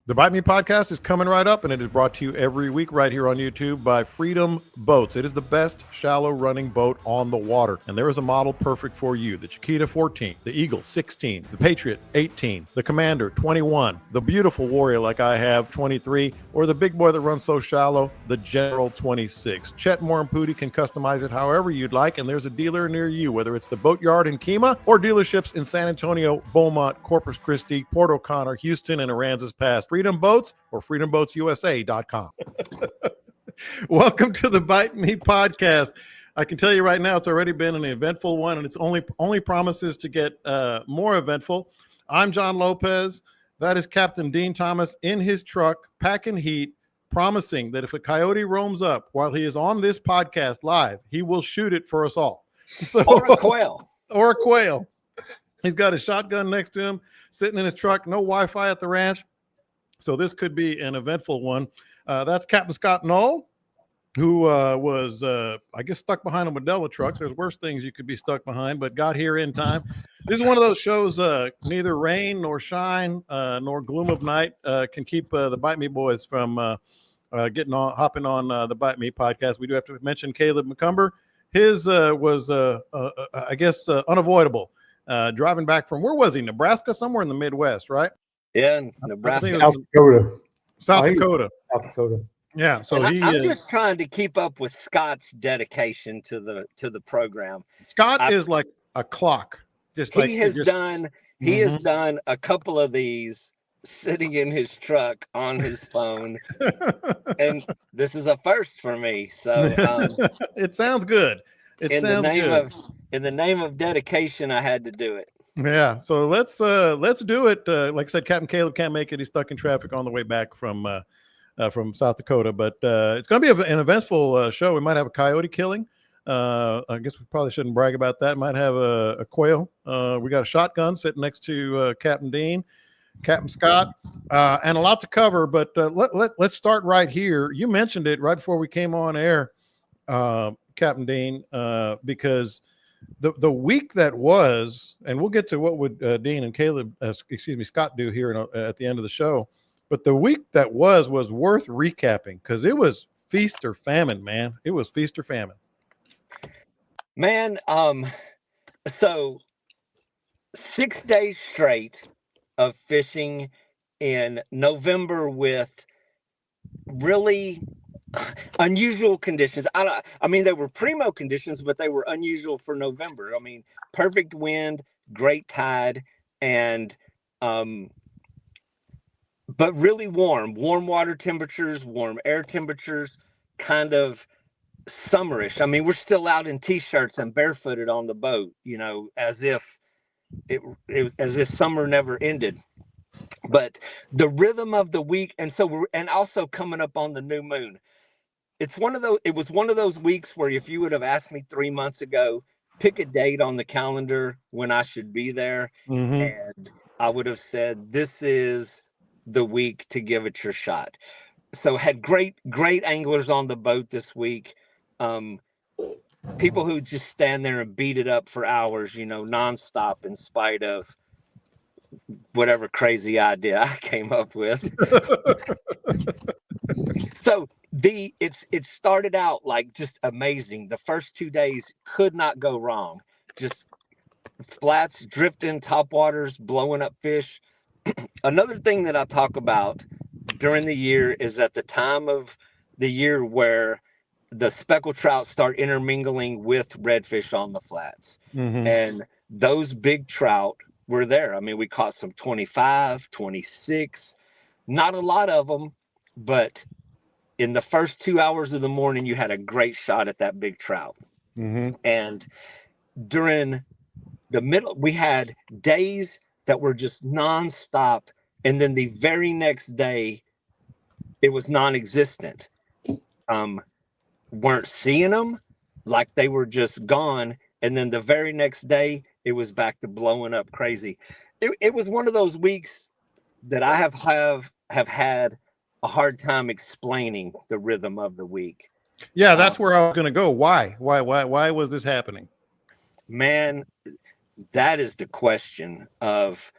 The Bite Me podcast is coming right up, and it is brought to you every week right here on YouTube by Freedom Boats. It is the best shallow running boat on the water, and there is a model perfect for you. The Chiquita 14, the Eagle 16, the Patriot 18, the Commander 21, the beautiful Warrior like I have 23, or the big boy that runs so shallow, the General 26. Chet Moore and Pooty can customize it however you'd like, and there's a dealer near you, whether it's the Boatyard in Kemah or dealerships in San Antonio, Beaumont, Corpus Christi, Port O'Connor, Houston, and Aransas Pass. Freedom Boats or freedomboatsusa.com. Welcome to the Bite Me podcast. I can tell you right now, it's already been an eventful one, and it's only promises to get more eventful. I'm John Lopez. That is Captain Dean Thomas in his truck, packing heat, promising that if a coyote roams up while he is on this podcast live, he will shoot it for us all. Or a quail. Or a quail. He's got a shotgun next to him, sitting in his truck, no Wi-Fi at the ranch. So this could be an eventful one. That's Captain Scott Knoll, who was, I guess, stuck behind a Modelo truck. There's worse things you could be stuck behind, but got here in time. This is one of those shows, neither rain nor shine nor gloom of night can keep the Bite Me boys from hopping on the Bite Me podcast. We do have to mention Caleb McCumber. His was, I guess, unavoidable. Driving back from, where was he? Nebraska, somewhere in the Midwest, right? Yeah, Nebraska. South Dakota. Yeah, so I'm just trying to keep up with Scott's dedication to the program. Scott is like a clock. He has done a couple of these sitting in his truck on his phone, and this is a first for me. So it sounds good. In the name of dedication, I had to do it. Yeah, so let's do it. Like I said, Captain Caleb can't make it. He's stuck in traffic on the way back from South Dakota. But it's going to be an eventful show. We might have a coyote killing. I guess we probably shouldn't brag about that. Might have a quail. We got a shotgun sitting next to Captain Dean, Captain Scott, and a lot to cover. But let's start right here. You mentioned it right before we came on air, Captain Dean, because the week that was, and we'll get to what would Dean and Caleb, Scott do here at the end of the show. But the week that was worth recapping because it was feast or famine, man. It was feast or famine. Man, so 6 days straight of fishing in November with really unusual conditions. I mean, they were primo conditions, but they were unusual for November. I mean, perfect wind, great tide, and but really warm water temperatures, warm air temperatures, kind of summerish. I mean, we're still out in t-shirts and barefooted on the boat, as if as if summer never ended. But the rhythm of the week, and also coming up on the new moon. It was one of those weeks where if you would have asked me 3 months ago, pick a date on the calendar when I should be there, and I would have said, this is the week to give it your shot. So had great anglers on the boat this week. People who just stand there and beat it up for hours, nonstop in spite of whatever crazy idea I came up with. So it started out like just amazing. The first 2 days could not go wrong. Just flats, drifting, top waters, blowing up fish. Another thing that I talk about during the year is at the time of the year where the speckled trout start intermingling with redfish on the flats. And those big trout were there. I mean, we caught some 25, 26, not a lot of them, but in the first 2 hours of the morning, you had a great shot at that big trout. And during the middle, we had days that were just nonstop. And then the very next day, it was non-existent. Weren't seeing them, like they were just gone. And then the very next day, it was back to blowing up crazy. It was one of those weeks that I have had a hard time explaining the rhythm of the week. Yeah, that's where I was going to go. Why was this happening? Man, that is the question of,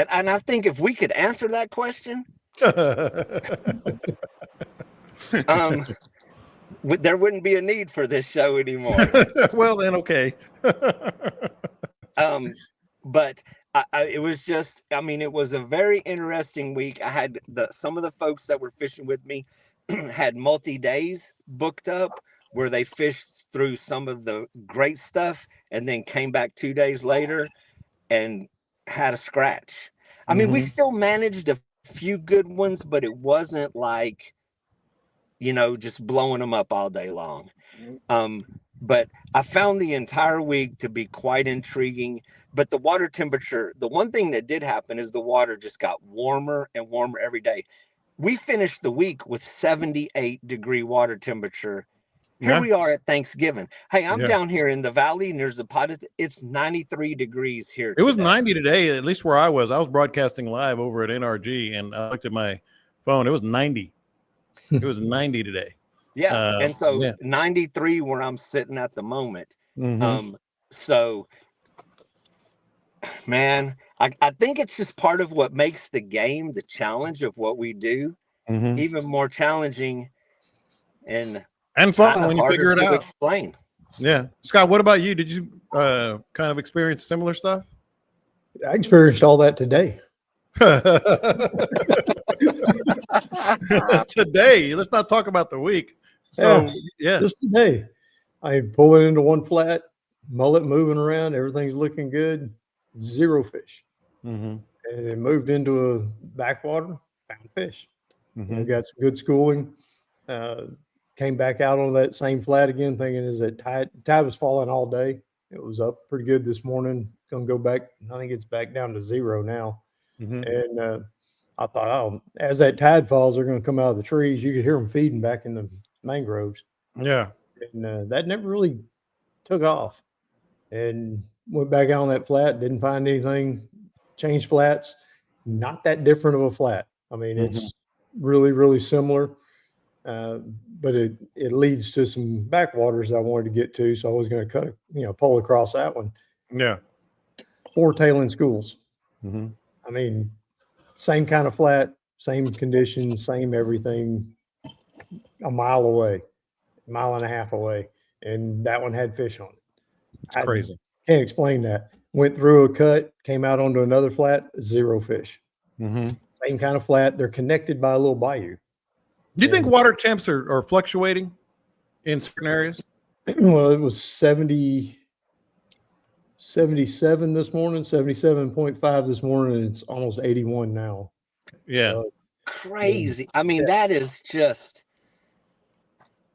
And I think if we could answer that question, there wouldn't be a need for this show anymore. Well, then, okay. But it was just, I mean, it was a very interesting week. I had some of the folks that were fishing with me had multi-days booked up where they fished through some of the great stuff and then came back 2 days later and had a scratch. I mean, we still managed a few good ones, but it wasn't like, just blowing them up all day long. But I found the entire week to be quite intriguing. But the water temperature, the one thing that did happen is the water just got warmer and warmer every day. We finished the week with 78-degree water temperature. Here we are at Thanksgiving. Hey, I'm down here in the valley, and there's a pot. It's 93 degrees here. It was 90 today, at least where I was. I was broadcasting live over at NRG, and I looked at my phone. It was 90. It was 90 today. Yeah, and so 93 where I'm sitting at the moment. So, man, I think it's just part of what makes the game, the challenge of what we do, even more challenging and fun when you figure it out. Explain. Yeah, Scott, what about you? Did you kind of experience similar stuff? I experienced all that today. Today, let's not talk about the week. So just today, I pull it into one flat, mullet moving around, everything's looking good, 0 fish. And it moved into a backwater, found fish. I got some good schooling. Came back out on that same flat again, thinking is that tide was falling all day. It was up pretty good this morning. Gonna go back. I think it's back down to 0 now. And I thought, oh, as that tide falls, they're going to come out of the trees. You could hear them feeding back in the mangroves. Yeah. And that never really took off. And went back out on that flat, didn't find anything, changed flats. Not that different of a flat. I mean, it's really, really similar. But it leads to some backwaters I wanted to get to. So I was going to pole across that one. Yeah. 4 tailing schools. I mean, same kind of flat, same conditions, same everything, a mile away, mile and a half away. And that one had fish on it. It's crazy. Can't explain that. Went through a cut, came out onto another flat, 0 fish. Same kind of flat. They're connected by a little bayou. Do you think water temps are fluctuating in certain areas? Well, it was 77 this morning, 77.5 this morning, and it's almost 81 now. Yeah. Crazy. I mean, that is just.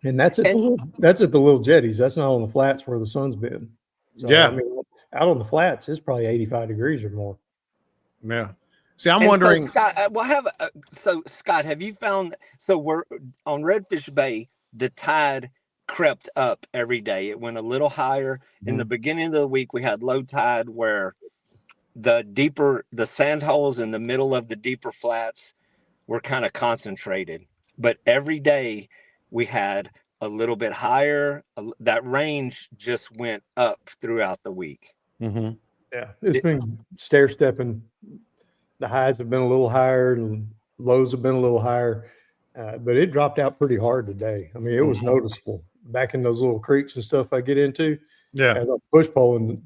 And that's at the little jetties. That's not on the flats where the sun's been. So, I mean, out on the flats, it's probably 85 degrees or more. Yeah. See, I'm wondering. So, Scott, Scott, have you found? So we're on Redfish Bay. The tide crept up every day. It went a little higher. In the beginning of the week, we had low tide where the sand holes in the middle of the deeper flats were kind of concentrated. But every day we had a little bit higher. That range just went up throughout the week. Yeah, it's been stair stepping. The highs have been a little higher and lows have been a little higher, but it dropped out pretty hard today. I mean, it was noticeable back in those little creeks and stuff I get into. Yeah, as I push pulling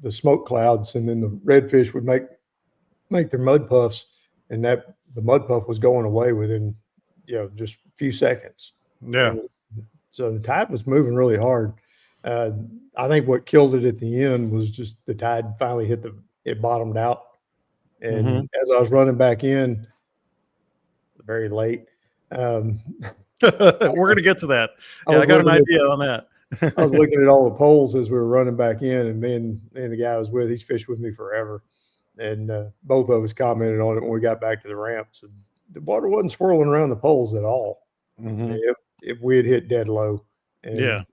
the smoke clouds, and then the redfish would make their mud puffs, and the mud puff was going away within just a few seconds. Yeah. And so the tide was moving really hard. I think what killed it at the end was just the tide finally it bottomed out. And as I was running back in very late, we're going to get to that. Yeah, I got an idea on that. I was looking at all the poles as we were running back in, and the guy I was with, he's fished with me forever. And both of us commented on it when we got back to the ramps. And the water wasn't swirling around the poles at all. If we had hit dead low. And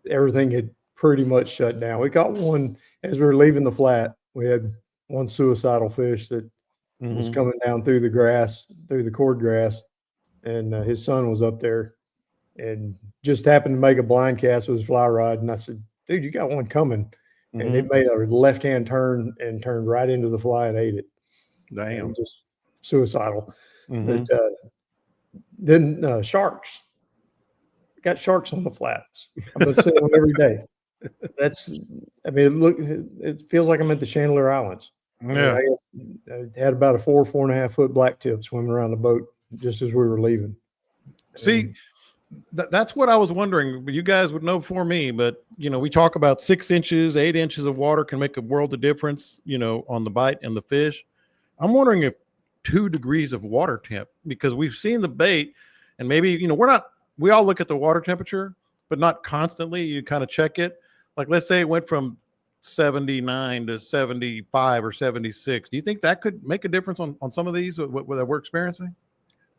everything had pretty much shut down. We caught one as we were leaving the flat. We had one suicidal fish that was coming down through the grass, through the cord grass, and his son was up there and just happened to make a blind cast with his fly rod. And I said, dude, you got one coming. And it made a left-hand turn and turned right into the fly and ate it. Damn. and just suicidal. Mhm. But then sharks. Got sharks on the flats. I've been seeing them every day. I mean, look, it feels like I'm at the Chandler Islands. Yeah. I had about a 4.5 foot black tip swimming around the boat just as we were leaving. See, that's what I was wondering. You guys would know for me, but we talk about 6 inches, 8 inches of water can make a world of difference, on the bite and the fish. I'm wondering if 2 degrees of water temp, because we've seen the bait, and maybe we all look at the water temperature, but not constantly. You kind of check it. Like, let's say it went from 79 to 75 or 76. Do you think that could make a difference on some of these that we're experiencing?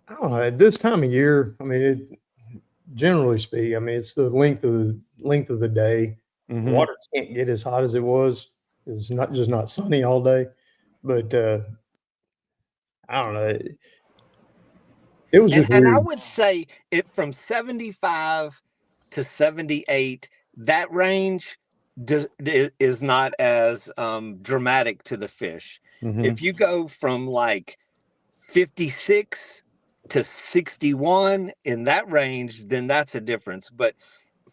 I don't know. At this time of year, I mean, generally speaking, I mean, it's the length of the day. Mhm. Water can't get as hot as it was. It's not sunny all day, but I don't know. It was just And I weird. would say it from 75 to 78, that range is not as dramatic to the fish. Mhm. If you go from like 56 to 61 in that range, then that's a difference. But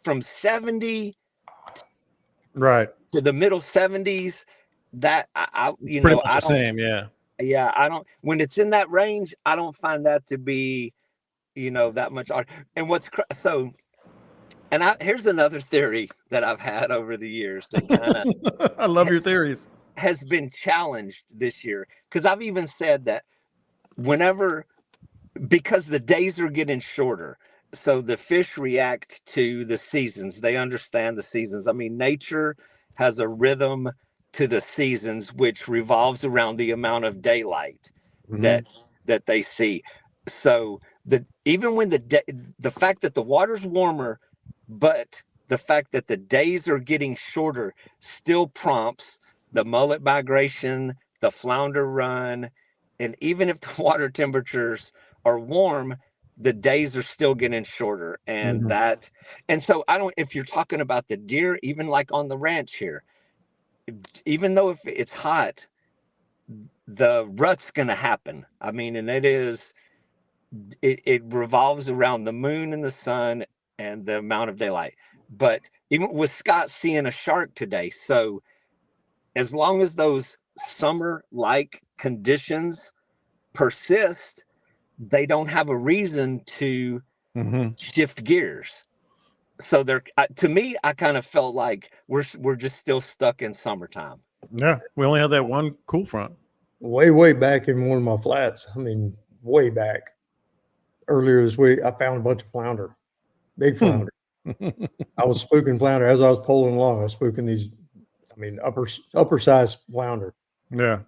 from 70 Right. to the middle 70s, that It's pretty much I the don't. same. Yeah. Yeah, I don't. When it's in that range, I don't find that to be that much art. And so, and here's another theory that I've had over the years that kind of I love your theories. has been challenged this year, because I've even said that because the days are getting shorter, so the fish react to the seasons. They understand the seasons. I mean, nature has a rhythm to the seasons, which revolves around the amount of daylight Mhm. that they see. So even when the fact that the water's warmer, but the fact that the days are getting shorter still prompts the mullet migration, the flounder run, and even if the water temperatures are warm, the days are still getting shorter. And Mhm. so if you're talking about the deer, even like on the ranch here, even though if it's hot, the rut's going to happen. I mean, and it revolves around the moon and the sun and the amount of daylight. But even with Scott seeing a shark today, so as long as those summer-like conditions persist, they don't have a reason to Mhm. shift gears. So to me, I kind of felt like we're just still stuck in summertime. Yeah. We only had that one cool front. Way back in one of my flats. I mean, way back earlier this week, I found a bunch of flounder, big flounder. I was spooking flounder as I was pulling along. I was spooking these, I mean, upper size flounder. Yeah.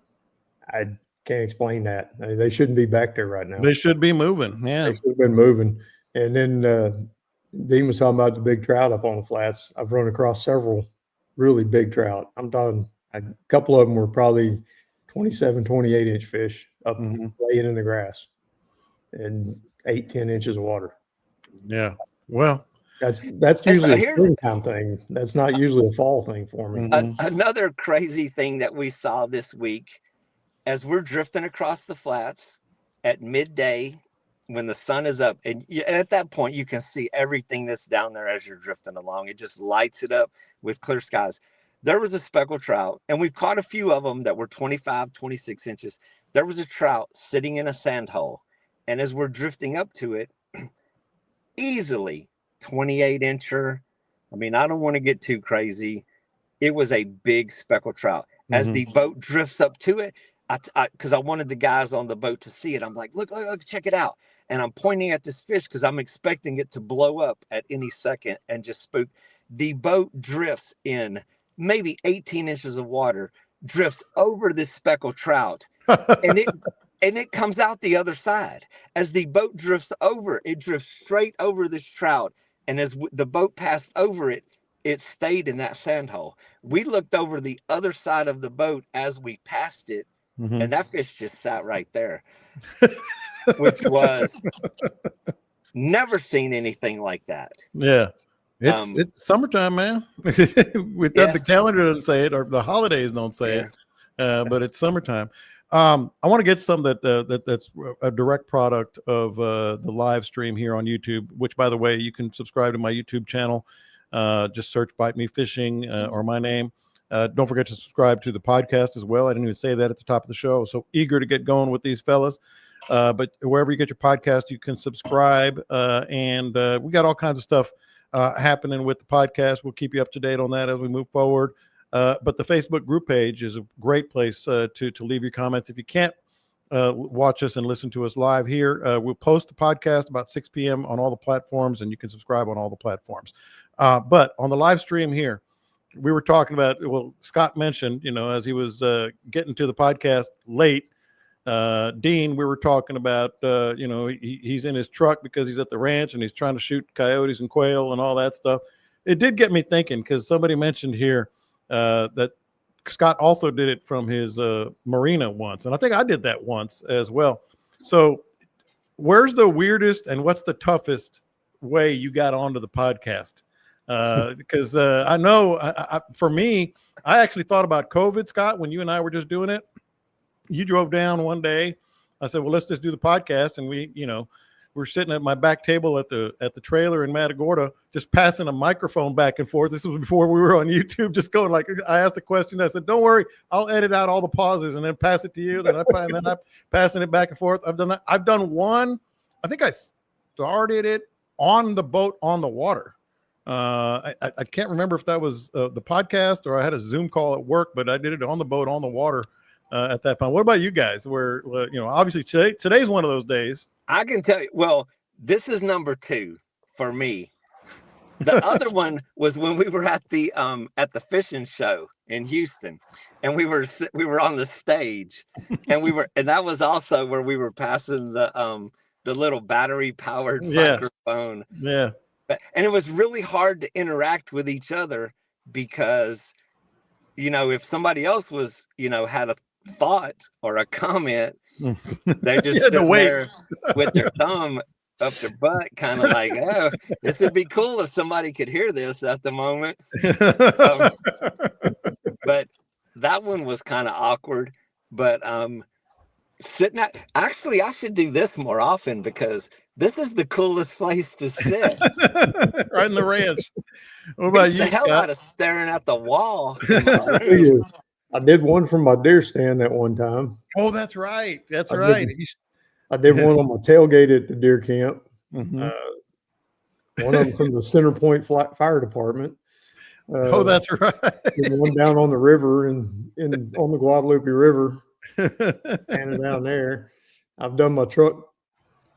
I can't explain that. I mean, they shouldn't be back there right now. They should be moving. Yeah. They should have been moving. And then Dean was talking about the big trout up on the flats. I've run across several really big trout. I'm talking a couple of them were probably 27, 28 inch fish up Mhm. laying in the grass and 8-10 inches of water. Yeah. Well, That's And usually a here's springtime thing. That's not usually a fall thing for me. Mhm. another crazy thing that we saw this week as we're drifting across the flats at midday when the sun is up. And at that point, you can see everything that's down there as you're drifting along. It just lights it up with clear skies. There was a speckled trout, and we've caught a few of them that were 25, 26 inches. There was a trout sitting in a sand hole. And as we're drifting up to it, easily 28 incher. I mean, I don't want to get too crazy. It was a big speckled trout. As Mhm. the boat drifts up to it, because I wanted the guys on the boat to see it. I'm like, look, check it out. And I'm pointing at this fish because I'm expecting it to blow up at any second and just spook. The boat drifts in maybe 18 inches of water, drifts over this speckled trout, and it comes out the other side. As the boat drifts over, it drifts straight over this trout. And as the boat passed over it, it stayed in that sand hole. We looked over the other side of the boat as we passed it, Mhm. and that fish just sat right there, which was never seen anything like that. Yeah. It's summertime, man. With that, Yeah. the calendar doesn't say it, or the holidays don't say Yeah. it, but it's summertime. I want to get some that's a direct product of the live stream here on YouTube, which, by the way, you can subscribe to my YouTube channel. Just search Bite Me Fishing or my name. Don't forget to subscribe to the podcast as well. I didn't even say that at the top of the show. So eager to get going with these fellas. But wherever you get your podcast, you can subscribe. And we got all kinds of stuff happening with the podcast. We'll keep you up to date on that as we move forward. But the Facebook group page is a great place to leave your comments. If you can't watch us and listen to us live here, we'll post the podcast about 6 p.m. on all the platforms, and you can subscribe on all the platforms. But on the live stream here, we were talking about, well, Scott mentioned, as he was getting to the podcast late, Dean, we were talking about, he's in his truck because he's at the ranch and he's trying to shoot coyotes and quail and all that stuff. It did get me thinking, because somebody mentioned here that Scott also did it from his marina once. And I think I did that once as well. So where's the weirdest and what's the toughest way you got onto the podcast? Because I know for me, I actually thought about COVID, Scott, when you and I were just doing it. You drove down one day. I said, well, let's just do the podcast. And we're sitting at my back table at the trailer in Matagorda, just passing a microphone back and forth. This was before we were on YouTube, just going like, I asked a question. I said, don't worry, I'll edit out all the pauses and then pass it to you. Then I'm passing it back and forth. I've done that. I've done one. I think I started it on the boat on the water. I can't remember if that was the podcast or I had a Zoom call at work, but I did it on the boat on the water at that point. What about you guys? Where obviously today's one of those days. I can tell you. Well, this is number 2 for me. The other one was when we were at the fishing show in Houston, and we were on the stage, and that was also where we were passing the little battery powered microphone. Yeah. And it was really hard to interact with each other because, if somebody else was, had a thought or a comment, they're just sitting there with their thumb up their butt, kind of like, oh, this would be cool if somebody could hear this at the moment. But that one was kind of awkward. But actually, I should do this more often because this is the coolest place to sit. Right in the ranch. What about you, the hell Scott? out of staring at the wall. I did one from my deer stand that one time. Oh, that's right. That's right. I did one on my tailgate at the deer camp. Mm-hmm. One of them from the Center Point Fire Department. Oh, that's right. One down on the river and on the Guadalupe River, standing down there. I've done my truck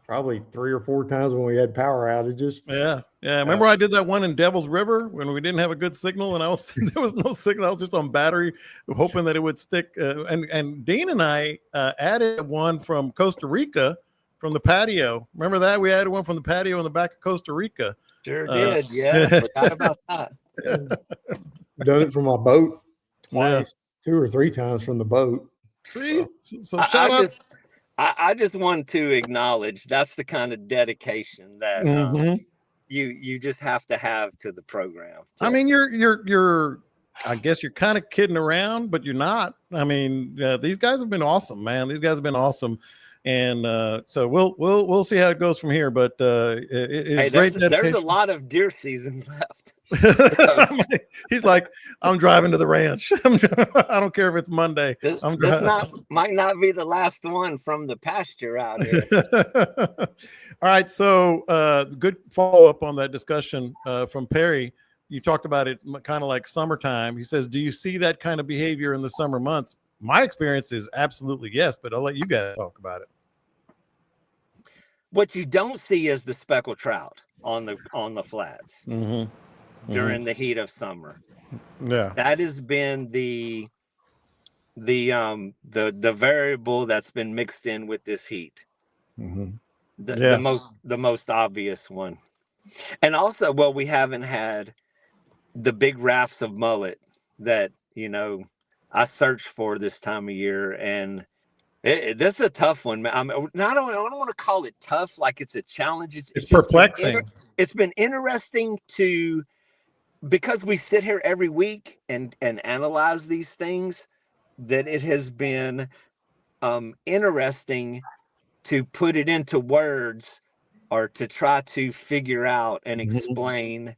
probably 3 or 4 times when we had power outages. Yeah. Remember I did that one in Devil's River when we didn't have a good signal, and there was no signal. I was just on battery, hoping that it would stick. And Dean and I added one from Costa Rica, from the patio. Remember that? We added one from the patio in the back of Costa Rica. Sure did. Yeah, forgot about that. Done it from my boat twice, 2 or 3 times from the boat. See, so shout out. I just want to acknowledge that's the kind of dedication that you just have to have to the program. I mean, you're I guess you're kind of kidding around, but you're not. I mean, these guys have been awesome, man. These guys have been awesome. And so we'll see how it goes from here. But it's great. There's a lot of deer season left. He's like, I'm driving to the ranch. I don't care if it's Monday. This might not be the last one from the pasture out here. All right. So good follow up on that discussion from Perry. You talked about it kind of like summertime. He says, do you see that kind of behavior in the summer months? My experience is absolutely yes, but I'll let you guys talk about it. What you don't see is the speckled trout on the flats during the heat of summer. Yeah, that has been the variable that's been mixed in with this heat. The most obvious one, and also, well, we haven't had the big rafts of mullet that I search for this time of year, and this is a tough one. I don't want to call it tough, like it's a challenge. It's perplexing. It's been interesting because we sit here every week and analyze these things, that it has been interesting to put it into words or to try to figure out and explain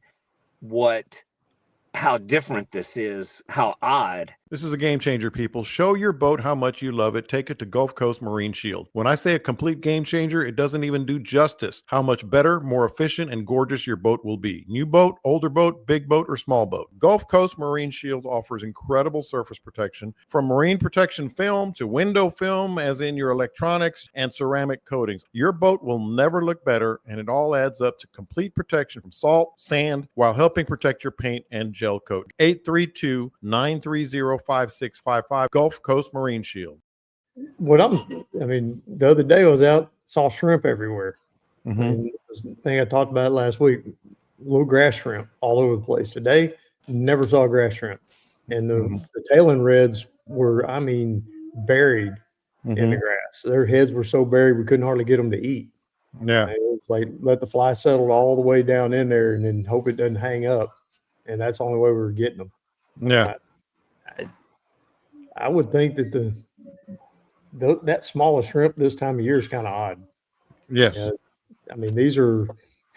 how different this is, how odd. This is a game changer, people. Show your boat how much you love it. Take it to Gulf Coast Marine Shield. When I say a complete game changer, it doesn't even do justice how much better, more efficient, and gorgeous your boat will be. New boat, older boat, big boat, or small boat. Gulf Coast Marine Shield offers incredible surface protection, from marine protection film to window film, as in your electronics, and ceramic coatings. Your boat will never look better, and it all adds up to complete protection from salt, sand, while helping protect your paint and gel coat. 832-930-5655, Gulf Coast Marine Shield. The other day I was out, saw shrimp everywhere. And the thing I talked about last week, little grass shrimp all over the place. Today, never saw grass shrimp. And the tail end reds were, buried in the grass. Their heads were so buried, we couldn't hardly get them to eat. Yeah. And it was like, let the fly settle all the way down in there and then hope it doesn't hang up. And that's the only way we were getting them. Yeah. I would think that that smallest shrimp this time of year is kind of odd. Yes. These are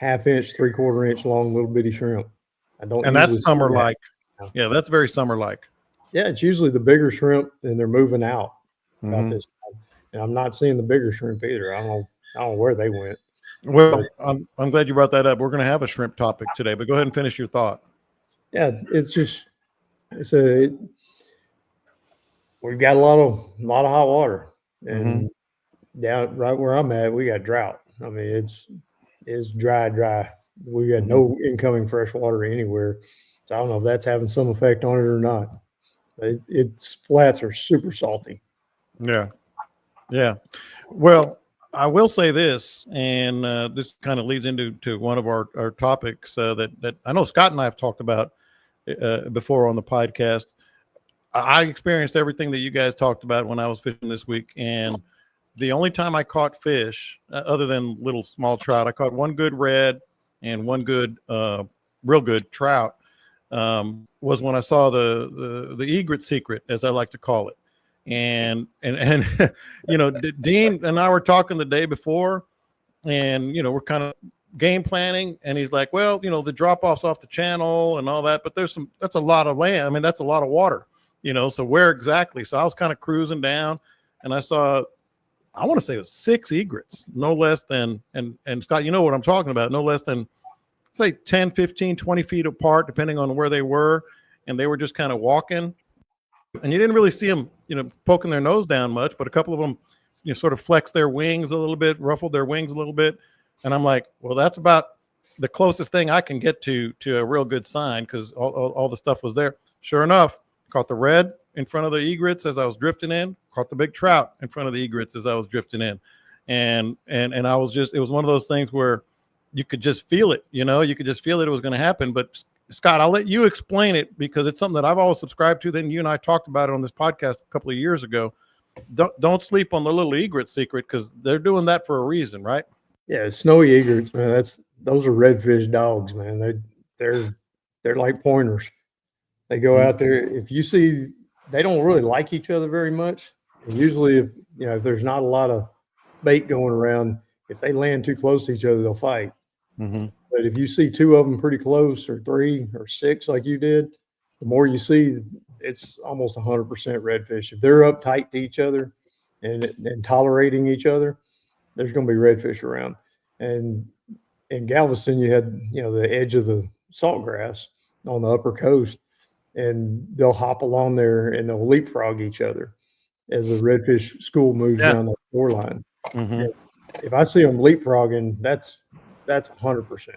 1/2 inch, 3/4 inch long little bitty shrimp. And that's summer like. Yeah, that's very summer like. Yeah, it's usually the bigger shrimp, and they're moving out about this time. And I'm not seeing the bigger shrimp either. I don't know where they went. Well, I'm glad you brought that up. We're going to have a shrimp topic today, but go ahead and finish your thought. Yeah, we've got a lot of hot water, and down right where I'm at, we got drought. It's dry. We got no incoming fresh water anywhere. So I don't know if that's having some effect on it or not. Its flats are super salty. Yeah. Well, I will say this, and this kind of leads into one of our topics that I know Scott and I have talked about before on the podcast. I experienced everything that you guys talked about when I was fishing this week, and the only time I caught fish, other than little small trout, I caught one good red and one good, real good trout, was when I saw the Egret Secret, as I like to call it. And Dean and I were talking the day before, and we're kind of game planning, and he's like, well, the drop offs off the channel and all that, but that's a lot of land. That's a lot of water, so where exactly? So I was kind of cruising down, and I saw, I want to say it was 6 egrets, no less than, and Scott, you know what I'm talking about, no less than, say 10, 15, 20 feet apart, depending on where they were. And they were just kind of walking, and you didn't really see them, poking their nose down much, but a couple of them, sort of flexed their wings a little bit, ruffled their wings a little bit. And I'm like, well, that's about the closest thing I can get to a real good sign, because all the stuff was there. Sure enough, caught the red in front of the egrets as I was drifting in, caught the big trout in front of the egrets as I was drifting in. And I was just, it was one of those things where you could just feel it, you could just feel it was going to happen. But Scott, I'll let you explain it, because it's something that I've always subscribed to. Then you and I talked about it on this podcast a couple of years ago. Don't sleep on the little Egret Secret, because they're doing that for a reason, right? Yeah, snowy egrets, man. Those are redfish dogs, man. They're like pointers. They go out there. If you see, they don't really like each other very much. And usually, if there's not a lot of bait going around, if they land too close to each other, they'll fight. But if you see 2 of them pretty close, or 3 or 6 like you did, the more you see, it's almost 100% redfish. If they're uptight to each other and tolerating each other, there's going to be redfish around. And in Galveston, you had the edge of the salt grass on the upper coast, and they'll hop along there and they'll leapfrog each other as the redfish school moves down the shoreline. If I see them leapfrogging, that's 100%.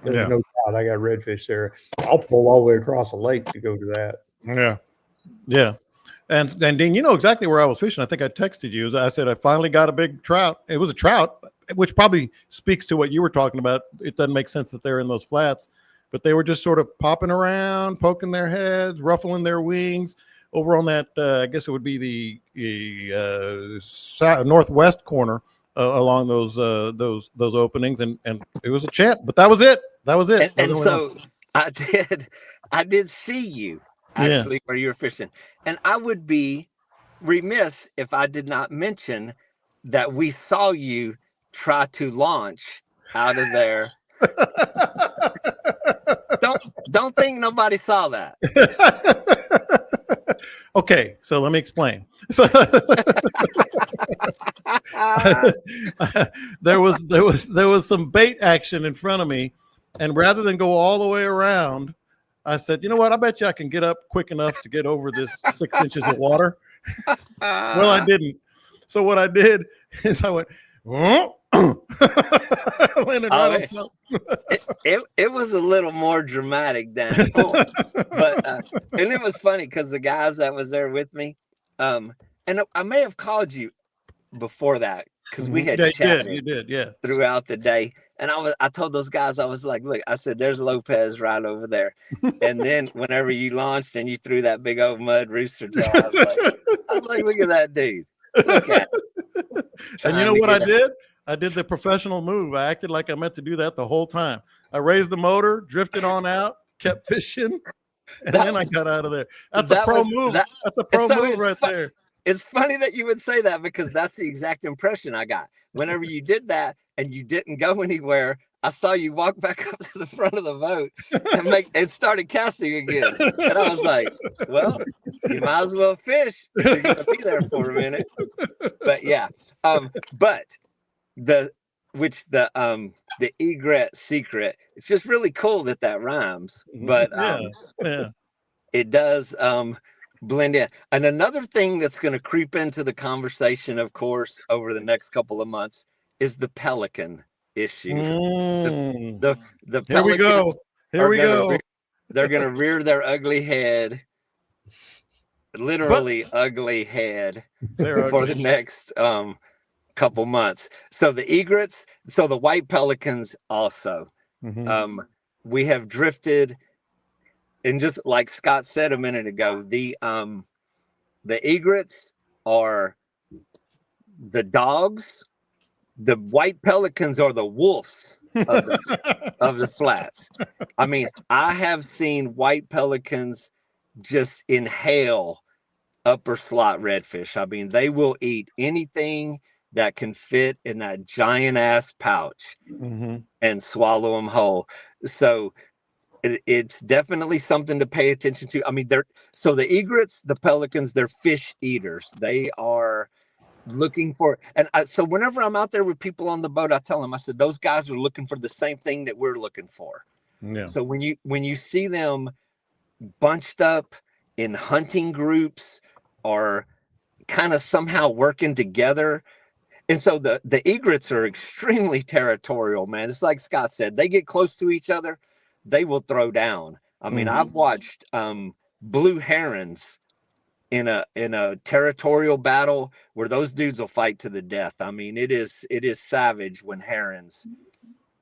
There's no doubt I got redfish there. I'll pull all the way across the lake to go to that. Yeah. And Dean, you know exactly where I was fishing. I think I texted you. I said I finally got a big trout. It was a trout, which probably speaks to what you were talking about. It doesn't make sense that they're in those flats, but they were just sort of popping around, poking their heads, ruffling their wings over on that. I guess it would be the northwest corner along those openings, and it was a champ. But that was it. And so I did see you actually where you were fishing, and I would be remiss if I did not mention that we saw you try to launch out of there. Don't think nobody saw that. Okay, so let me explain. So there was some bait action in front of me, and rather than go all the way around, I said, you know what? I bet you I can get up quick enough to get over this 6 inches of water. Well, I didn't. So what I did is I went, landed right on top. It was a little more dramatic than, but and it was funny because the guys that was there with me, and I may have called you before that because we had chatted. You did, yeah, throughout the day. And I told those guys, I was like, look, I said, there's Lopez right over there. And then whenever you launched and you threw that big old mud rooster tail, I was like, look at that dude. Look at him. And you know what I did? I did the professional move. I acted like I meant to do that the whole time. I raised the motor, drifted on out, kept fishing, and then I got out of there. That's a pro move. That's a pro move right there. It's funny that you would say that because that's the exact impression I got. Whenever you did that and you didn't go anywhere, I saw you walk back up to the front of the boat and started casting again. And I was like, well, you might as well fish if you're going to be there for a minute. But yeah, but the Egret Secret, it's just really cool that rhymes. But it does blend in. And another thing that's going to creep into the conversation, of course, over the next couple of months is the pelican issue. The Here we go. Here we go. They're going to rear their ugly head, literally ugly head, for the next couple months. So the egrets, so the white pelicans also. We have drifted. And just like Scott said a minute ago, the egrets are the dogs, the white pelicans are the wolves of the flats. I mean, I have seen white pelicans just inhale upper slot redfish. I mean, they will eat anything that can fit in that giant ass pouch and swallow them whole. So it's definitely something to pay attention to. I mean, so the egrets, the pelicans, they're fish eaters. They are looking for, and so whenever I'm out there with people on the boat, I tell them, I said, those guys are looking for the same thing that we're looking for. Yeah. So when you see them bunched up in hunting groups or kind of somehow working together. And so the egrets are extremely territorial, man. It's like Scott said, they get close to each other, they will throw down. I mean, I've watched blue herons in a territorial battle where those dudes will fight to the death. I mean, it is savage when herons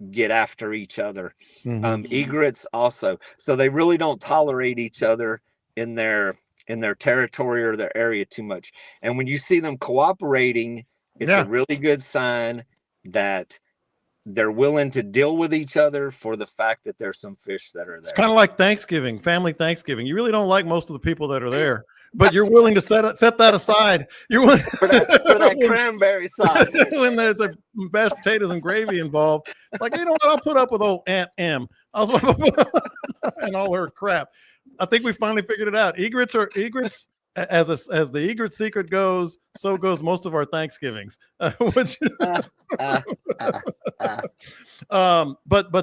get after each other. Egrets also. So they really don't tolerate each other in their territory or their area too much. And when you see them cooperating, it's a really good sign that they're willing to deal with each other for the fact that there's some fish that are there. It's kind of like Thanksgiving, family Thanksgiving. You really don't like most of the people that are there, but you're willing to set that aside. You're willing for that cranberry sauce. When there's a mashed potatoes and gravy involved, like, you know what, I'll put up with old Aunt M and all her crap. I think we finally figured it out. Egrets as the Egret Secret goes, so goes most of our Thanksgivings. But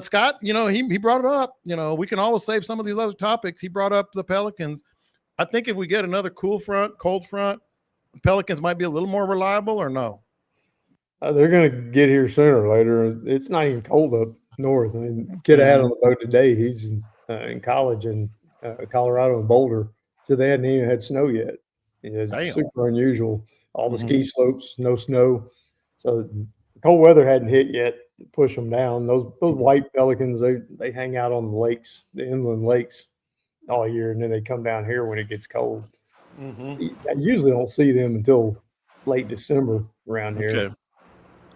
Scott, you know, he brought it up. You know, we can always save some of these other topics. He brought up the pelicans. I think if we get another cold front, the pelicans might be a little more reliable, or no? They're going to get here sooner or later. It's not even cold up north. I mean, the kid I had on the boat today, he's in college in Colorado and Boulder. So they hadn't even had snow yet. It's super unusual. All the ski slopes, no snow. So the cold weather hadn't hit yet to push them down. Those white pelicans, they hang out on the lakes, the inland lakes all year, and then they come down here when it gets cold. I usually don't see them until late December around here.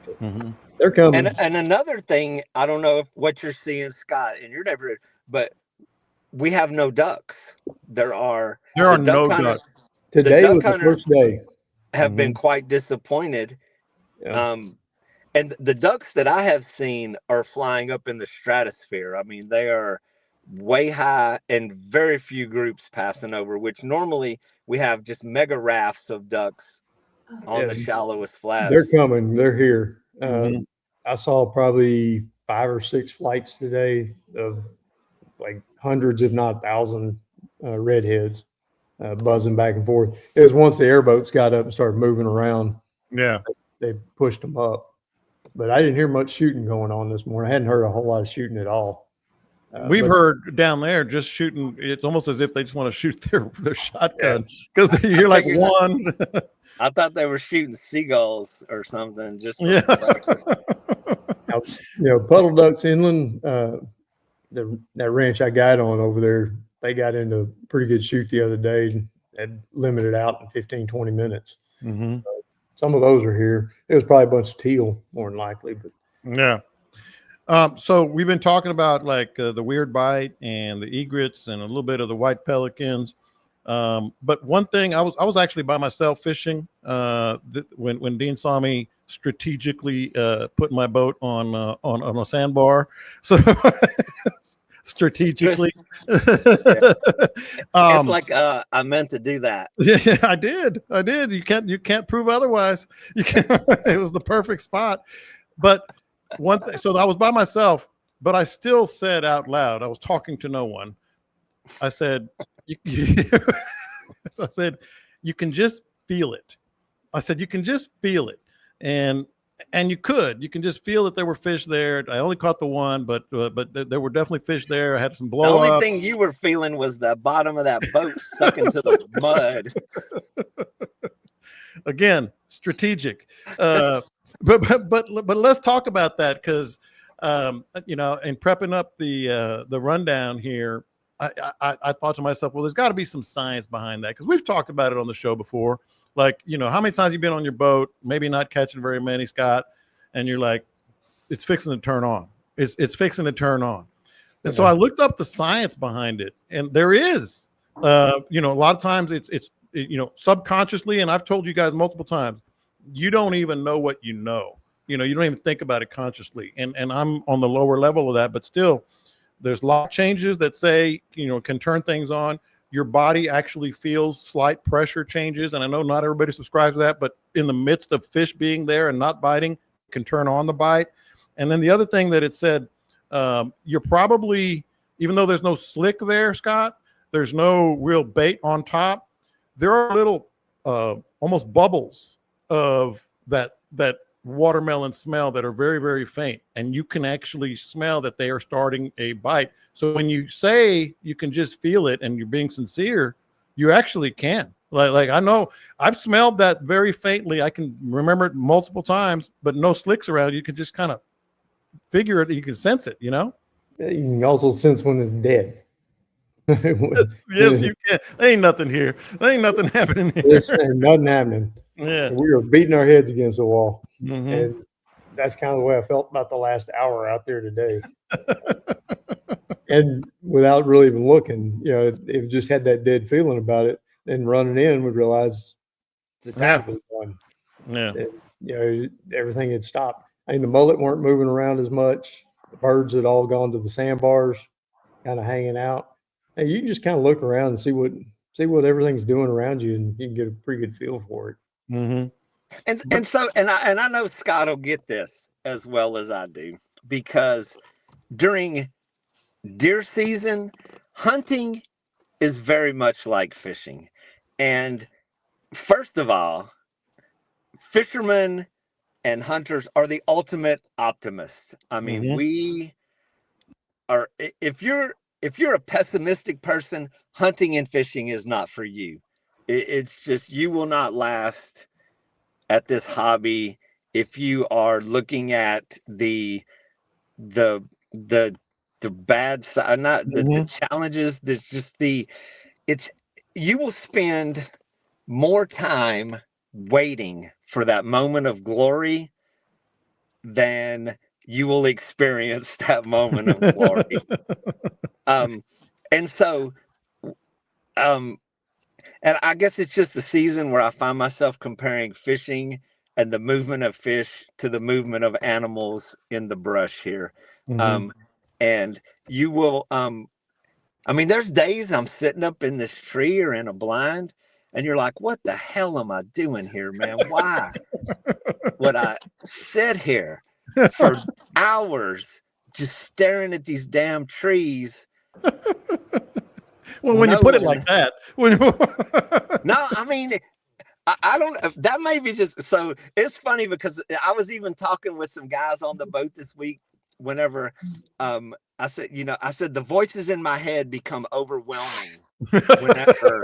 Okay. They're coming. And another thing, I don't know what you're seeing, Scott, in your neighborhood, but we have no ducks. There are no ducks. Today was the first day. have been quite disappointed. Yeah. And the ducks that I have seen are flying up in the stratosphere. I mean, they are way high and very few groups passing over, which normally we have just mega rafts of ducks on the shallowest They're flats. coming. They're here. Mhm. I saw probably 5 or 6 flights today of like hundreds, if not 1,000, redheads buzzing back and forth. It was once the airboats got up and started moving around, Yeah. they pushed them up. But I didn't hear much shooting going on this morning. I hadn't heard a whole lot of shooting at all. We've But heard down there just shooting. It's almost as if they just want to shoot their shotgun because you're like one. I thought they were shooting seagulls or something. Just for Yeah. puddle ducks inland, that ranch I got on over there, they got into a pretty good shoot the other day and limited out in 15, 20 minutes. Mm-hmm. Some of those are here. It was probably a bunch of teal more than likely, but Yeah. So we've been talking about like the weird bite and the egrets and a little bit of the white pelicans. But one thing, I was actually by myself fishing when Dean saw me strategically putting my boat on a sandbar. So strategically, it's like I meant to do that. Yeah, I did. You can't prove otherwise. You can't. It was the perfect spot. But one thing, so I was by myself, but I still said out loud, I was talking to no one. I said, so I said, you can just feel it. I said, you can just feel it. And you can just feel that there were fish there. I only caught the one, but there were definitely fish there. I had some blow The only up. thing you were feeling was the bottom of that boat stuck into the mud. Again, strategic. But let's talk about that because in prepping up the rundown here, I thought to myself, well, there's got to be some science behind that because we've talked about it on the show before. Like, how many times you've been on your boat, maybe not catching very many, Scott, and you're like, it's fixing to turn on. It's fixing to turn on. And so I looked up the science behind it, and there is, a lot of times it's subconsciously, and I've told you guys multiple times, you don't even know what you know. You don't even think about it consciously. And I'm on the lower level of that, but still, there's lot changes that say, can turn things on. Your body actually feels slight pressure changes. And I know not everybody subscribes to that, but in the midst of fish being there and not biting, can turn on the bite. And then the other thing that it said, you're probably, even though there's no slick there, Scott, there's no real bait on top. There are little almost bubbles of that watermelon smell that are very, very faint. And you can actually smell that they are starting a bite. So when you say you can just feel it and you're being sincere, you actually can. Like I know I've smelled that very faintly. I can remember it multiple times, but no slicks around. You can just kind of figure it. You can sense it, You can also sense when it's dead. Yes, you can. There ain't nothing here. There ain't nothing happening here. There's nothing happening. Yeah. We were beating our heads against the wall. Mm-hmm. And that's kind of the way I felt about the last hour out there today. And without really even looking, it just had that dead feeling about it. And running in, we realized the tide was done. Yeah. And, everything had stopped. I mean, the mullet weren't moving around as much. The birds had all gone to the sandbars, kind of hanging out. And you can just kind of look around and see what everything's doing around you, and you can get a pretty good feel for it. Mm-hmm. And I know Scott will get this as well as I do, because during deer season, hunting is very much like fishing. And first of all, fishermen and hunters are the ultimate optimists. I mean, we are, if you're a pessimistic person, hunting and fishing is not for you. It's just, you will not last at this hobby if you are looking at the bad side, not the challenges. There's just you will spend more time waiting for that moment of glory than you will experience that moment of glory. And so, And I guess it's just the season where I find myself comparing fishing and the movement of fish to the movement of animals in the brush here. Mhm. And you will, I mean, there's days I'm sitting up in this tree or in a blind, and you're like, what the hell am I doing here, man? Why would I sit here for hours just staring at these damn trees? Well, when you put it like knowing that, No, I mean, I don't, that may be just, so it's funny because I was even talking with some guys on the boat this week whenever I said, I said the voices in my head become overwhelming whenever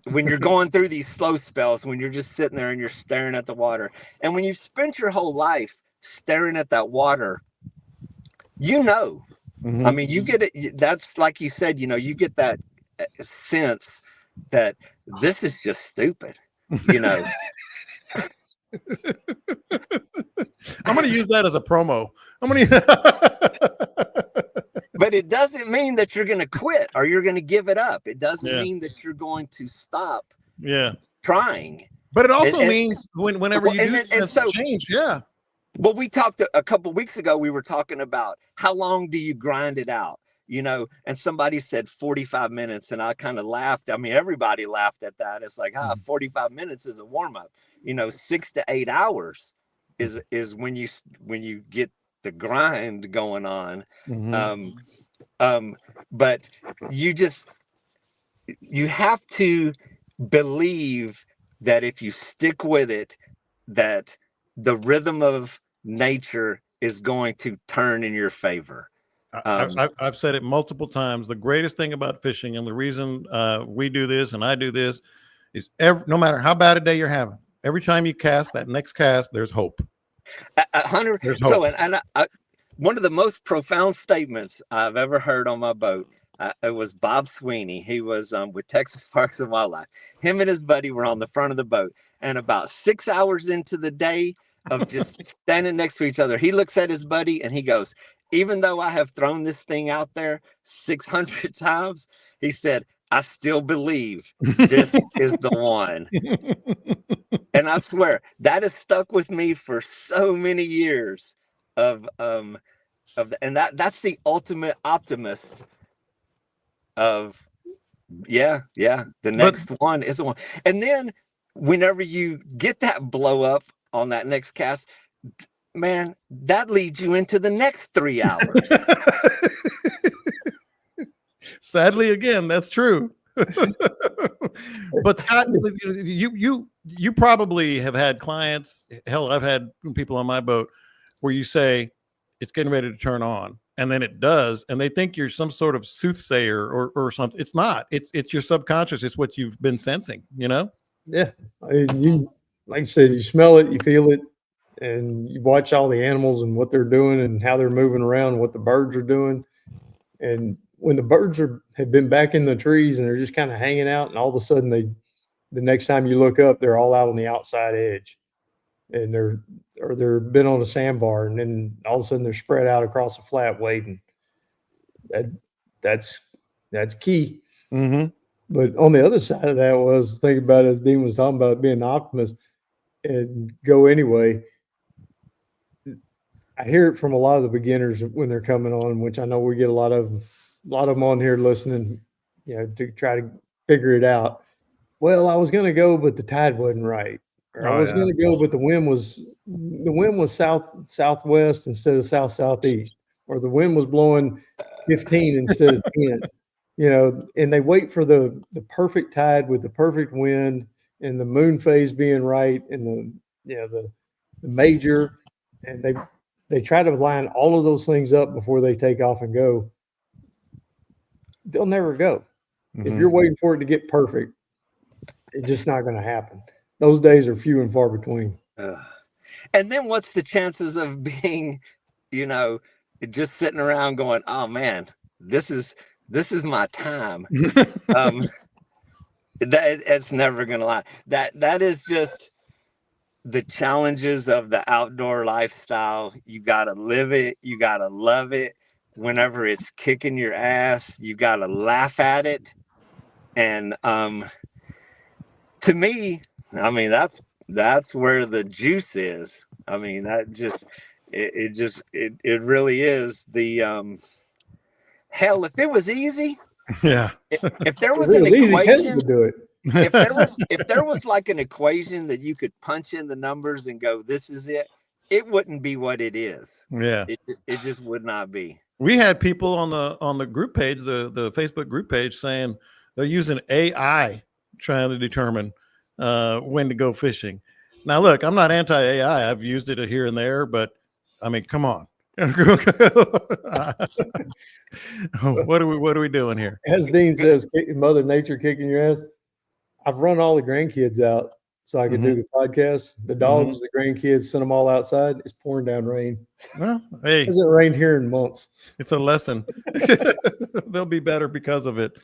when you're going through these slow spells, when you're just sitting there and you're staring at the water. And when you've spent your whole life staring at that water, I mean, you get it. That's like you said, you get that sense that this is just stupid, I'm going to use that as a promo. But it doesn't mean that you're going to quit or you're going to give it up. It doesn't mean that you're going to stop trying. But it also means whenever you do change. Yeah. Well, we talked a couple weeks ago, we were talking about how long do you grind it out, and somebody said 45 minutes and I kind of laughed. I mean, everybody laughed at that. It's like, 45 minutes is a warm up, 6 to 8 hours is when you get the grind going on. But you have to believe that if you stick with it, that the rhythm of nature is going to turn in your favor. I've said it multiple times. The greatest thing about fishing, and the reason we do this and I do this, is no matter how bad a day you're having, every time you cast that next cast, there's hope. Hunter, there's hope. So, and one of the most profound statements I've ever heard on my boat, it was Bob Sweeney. He was with Texas Parks and Wildlife. Him and his buddy were on the front of the boat, and about 6 hours into the day of just standing next to each other, he looks at his buddy and he goes, even though I have thrown this thing out there 600 times, he said, I still believe this is the one. And I swear that has stuck with me for so many years and that's the ultimate optimist of, the next one is the one. And then whenever you get that blow up on that next cast, man, that leads you into the next 3 hours. Sadly, again, that's true. But Scott, you probably have had clients. Hell, I've had people on my boat where you say it's getting ready to turn on, and then it does, and they think you're some sort of soothsayer or something. It's not. It's your subconscious. It's what you've been sensing. Yeah, you like you said, you smell it, you feel it, and you watch all the animals and what they're doing and how they're moving around, what the birds are doing, and when the birds have been back in the trees and they're just kind of hanging out, and all of a sudden the next time you look up, they're all out on the outside edge, and they're been on a sandbar, and then all of a sudden they're spread out across the flat waiting. That's key. But on the other side of that was thinking about, as Dean was talking about, being an optimist and go anyway. I hear it from a lot of the beginners when they're coming on, which I know we get a lot of them on here listening, to try to figure it out. Well, I was going to go, but the tide wasn't right. Or I was going to go, but the wind was southwest instead of southeast, or the wind was blowing 15 instead of 10. And they wait for the perfect tide with the perfect wind and the moon phase being right and the major, and they try to line all of those things up before they take off and go. They'll never go. If you're waiting for it to get perfect, it's just not going to happen. Those days are few and far between. And then what's the chances of being, just sitting around going, oh man, this is my time. It's never going to lie. That is just the challenges of the outdoor lifestyle. You got to live it. You got to love it. Whenever it's kicking your ass, you got to laugh at it. And to me, I mean, that's where the juice is. I mean, it really is the hell. If it was easy, Yeah. if there If was it an was easy, Kevin equation, would do it. if there was like an equation that you could punch in the numbers and go, this is it, it wouldn't be what it is. Yeah. It just would not be. We had people on the group page, the Facebook group page, saying they're using AI trying to determine when to go fishing. Now, look, I'm not anti AI. I've used it here and there, but I mean, come on. What are we doing here? As Dean says, Mother Nature kicking your ass. I've run all the grandkids out so I could do the podcast. The dogs, the grandkids, sent them all outside. It's pouring down rain. Well, hey, It hasn't rained here in months. it's a lesson. They'll be better because of it.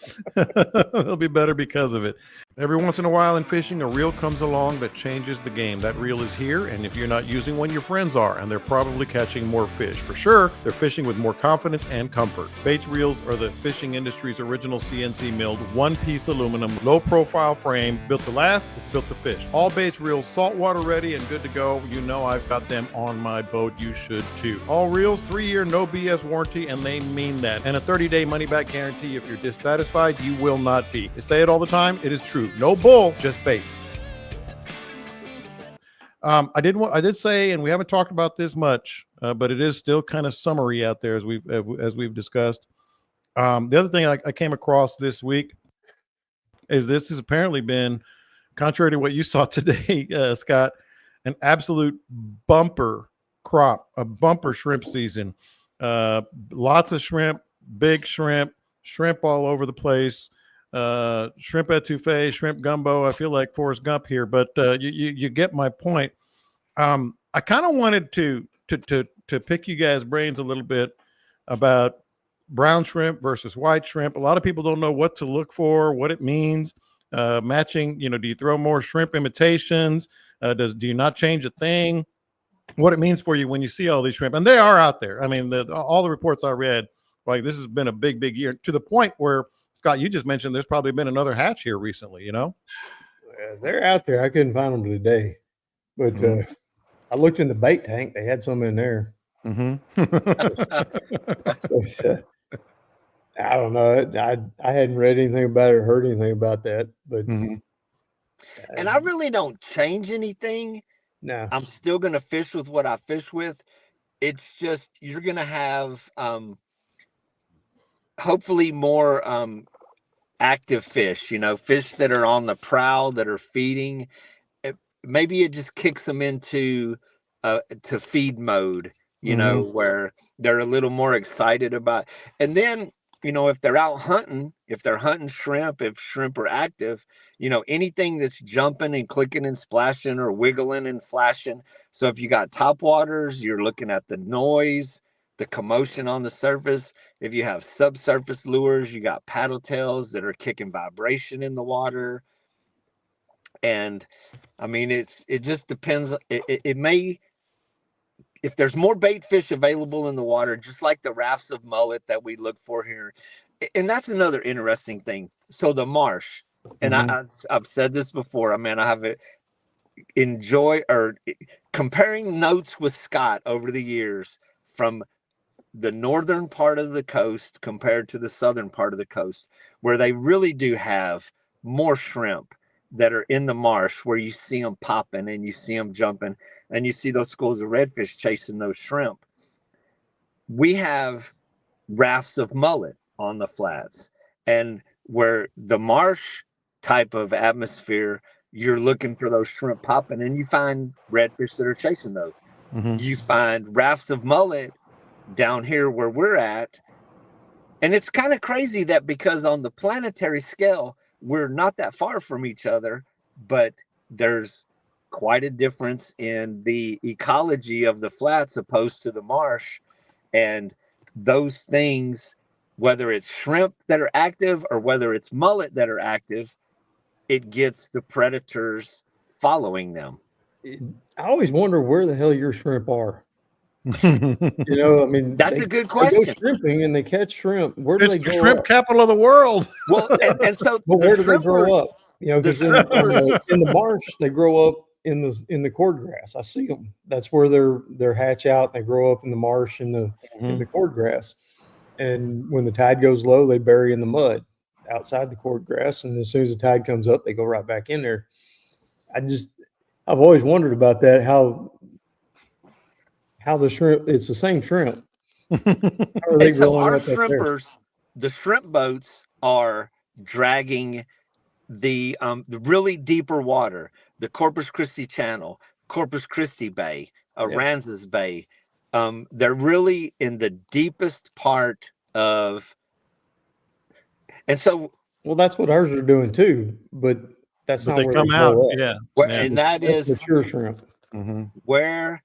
They'll be better because of it. Every once in a while in fishing, a reel comes along that changes the game. That reel is here, and if you're not using one, your friends are, and they're probably catching more fish. For sure, they're fishing with more confidence and comfort. Bates reels are the fishing industry's original CNC milled, one-piece aluminum, low-profile frame, built to last, it's built to fish. All Bates reels saltwater ready and good to go. You know I've got them on my boat. You should too. All reels, 3-year no BS warranty, and they mean that. And a 30-day money-back guarantee. If you're dissatisfied, you will not be. I say it all the time. It is true. No bull, just Bates. I did say, and we haven't talked about this much, but it is still kind of summery out there as we've discussed. The other thing I came across this week is this has apparently been, contrary to what you saw today, Scott, an absolute bumper crop, a bumper shrimp season. Lots of shrimp, big shrimp all over the place. Shrimp etouffee, shrimp gumbo. I feel like Forrest Gump here, but you get my point. I kind of wanted to pick you guys' brains a little bit about brown shrimp versus white shrimp. A lot of people don't know what to look for, what it means. Matching, do you throw more shrimp imitations? Do you not change a thing? What it means for you when you see all these shrimp, and they are out there. I mean, all the reports I read, like this has been a big year, to the point where, Scott, you just mentioned there's probably been another hatch here recently. They're out there. I couldn't find them today, but I looked in the bait tank. They had some in there. I don't know. I hadn't read anything about it or heard anything about that, but and I really don't change anything. No, I'm still going to fish with what I fish with. It's just, you're going to have hopefully more active fish, fish that are on the prowl, that are feeding. Maybe it just kicks them into to feed mode, where they're a little more excited about. And then, if they're out hunting, if they're hunting shrimp, if shrimp are active, anything that's jumping and clicking and splashing or wiggling and flashing. So if you got top waters, you're looking at the noise, the commotion on the surface. If you have subsurface lures, you got paddle tails that are kicking vibration in the water. And I mean, it just depends. It may, if there's more bait fish available in the water, just like the rafts of mullet that we look for here. And that's another interesting thing. So the marsh, and I've said this before, I have comparing notes with Scott over the years from the northern part of the coast compared to the southern part of the coast, where they really do have more shrimp that are in the marsh, where you see them popping and you see them jumping and you see those schools of redfish chasing those shrimp. We have rafts of mullet on the flats, and where the marsh type of atmosphere, you're looking for those shrimp popping and you find redfish that are chasing those. You find rafts of mullet down here where we're at. And it's kind of crazy that, because on the planetary scale, we're not that far from each other, but there's quite a difference in the ecology of the flats opposed to the marsh. And those things, whether it's shrimp that are active or whether it's mullet that are active, it gets the predators following them. I always wonder where the hell your shrimp are. You know, I mean, That's a good they go question. shrimping and they catch shrimp. Where do It's they the grow shrimp up? capital of the world. Well, and so But the where do they grow shrimpers, up? You know, the because in shrimpers, in the marsh they grow up in the cordgrass. I see them. That's where they're hatch out. They grow up in the marsh in the cordgrass. And when the tide goes low, they bury in the mud outside the cordgrass. And as soon as the tide comes up, they go right back in there. I've always wondered about that. How the shrimp? It's the same shrimp. How are they and so growing our up there? shrimpers, the shrimp boats are dragging the really deeper water, the Corpus Christi Channel, Corpus Christi Bay, Yep. Aransas Bay. They're really in the deepest part of, and so Well, that's what ours are doing too, but that's But not they where they come out. grow up. Yeah. where, Yeah. and that That's is mature shrimp. where,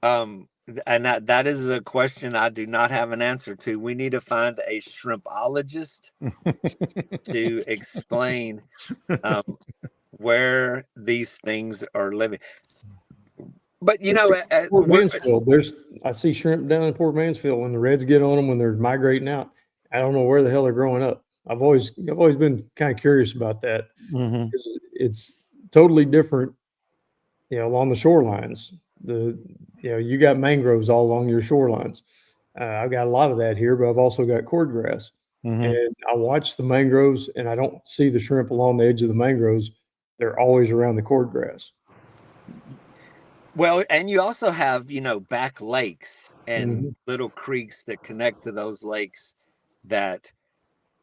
and that is a question I do not have an answer to. We need to find a shrimpologist to explain um, where these things are living. But you It's know, like Port Mansfield. I see shrimp down in Port Mansfield when the Reds get on them when they're migrating out. I don't know where the hell they're growing up. I've always been kind of curious about that. It's totally different, you know, along the shorelines. You got mangroves all along your shorelines. I've got a lot of that here, but I've also got cordgrass. And I watch the mangroves, and I don't see the shrimp along the edge of the mangroves. They're always around the cordgrass. well, and you also have, back lakes and Mhm. little creeks that connect to those lakes that,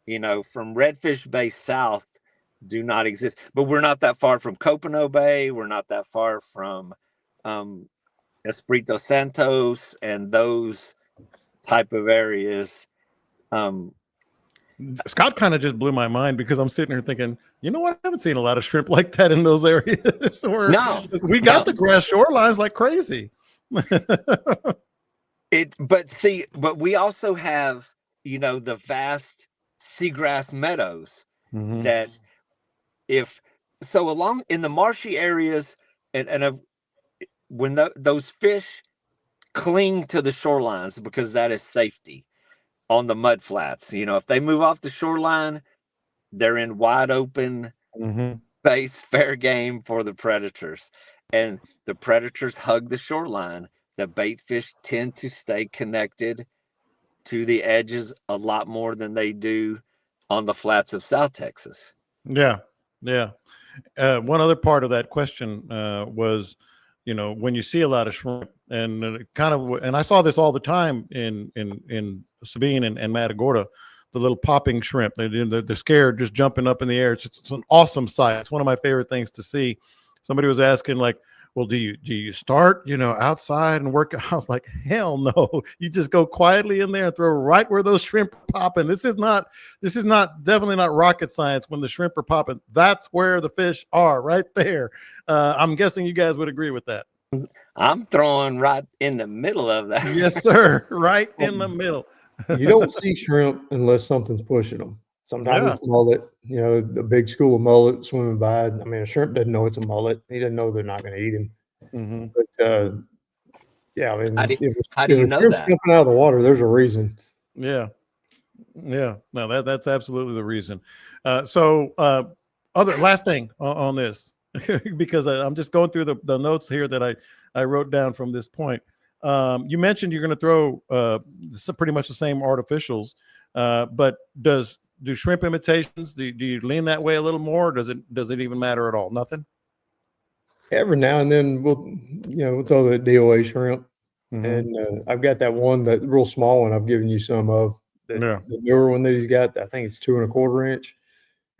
from Redfish Bay south do not exist. But we're not that far from Copano Bay. We're not that far from um, Espiritu Santos and those type of areas. Um, Scott kind of just blew my mind because I'm sitting here thinking, you know what? I haven't seen a lot of shrimp like that in those areas. Where no, we got the grass shorelines like crazy. but we also have, the vast seagrass meadows that if so along in the marshy areas and when those fish cling to the shorelines because that is safety on the mud flats. If they move off the shoreline, they're in wide open space, fair game for the predators. And the predators hug the shoreline. The bait fish tend to stay connected to the edges a lot more than they do on the flats of South Texas. Yeah. Yeah. One other part of that question was, when you see a lot of shrimp and and I saw this all the time in Sabine and Matagorda, the little popping shrimp, they're scared, just jumping up in the air. It's an awesome sight. It's one of my favorite things to see. Somebody was asking like, well, do you start, outside and work? I was like, hell no. You just go quietly in there and throw right where those shrimp are popping. This is definitely not rocket science. When the shrimp are popping, that's where the fish are, right there. I'm guessing you guys would agree with that. I'm throwing right in the middle of that. Yes, sir. Right in the middle. You don't see shrimp unless something's pushing them. Sometimes Yeah. it's mullet, the big school of mullet swimming by. I mean, a shrimp doesn't know it's a mullet. He doesn't know they're not going to eat him. But yeah, I mean, How do if you a know shrimp's that? jumping out of the water, there's a reason. Yeah. Yeah. No, that's absolutely the reason. Other last thing on this, because I'm just going through the notes here that I wrote down from this point. You mentioned you're going to throw pretty much the same artificials, but do shrimp imitations? Do you lean that way a little more? Or does it even matter at all? Nothing. Every now and then we'll throw that DOA shrimp, and I've got that real small one I've given you some of. The newer one that he's got, I think it's 2¼ inch,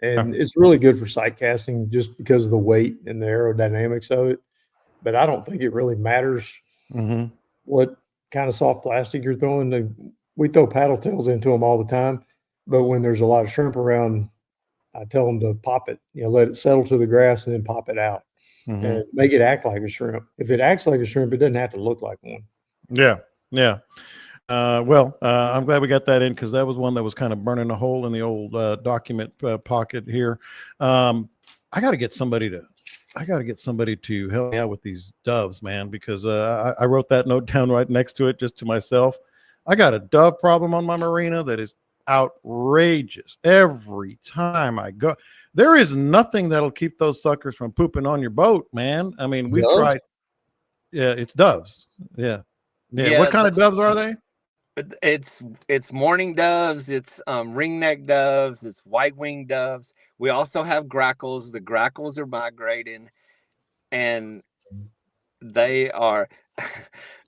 and it's really good for sight casting just because of the weight and the aerodynamics of it. But I don't think it really matters what kind of soft plastic you're throwing. We throw paddle tails into them all the time, but when there's a lot of shrimp around, I tell them to pop it, let it settle to the grass and then pop it out and make it act like a shrimp. If it acts like a shrimp, it doesn't have to look like one. Yeah. Yeah. I'm glad we got that in because that was one that was kind of burning a hole in the old document pocket here. I got to get somebody I got to get somebody to help me out with these doves, man, because I wrote that note down right next to it just to myself. I got a dove problem on my marina that is outrageous every time I go. There is nothing that'll keep those suckers from pooping on your boat, man. I mean, we've tried. Yeah, it's doves. Yeah. Yeah, What kind of doves are they? it's mourning doves, it's ringneck doves, it's white-winged doves. We also have grackles. The grackles are migrating, and they are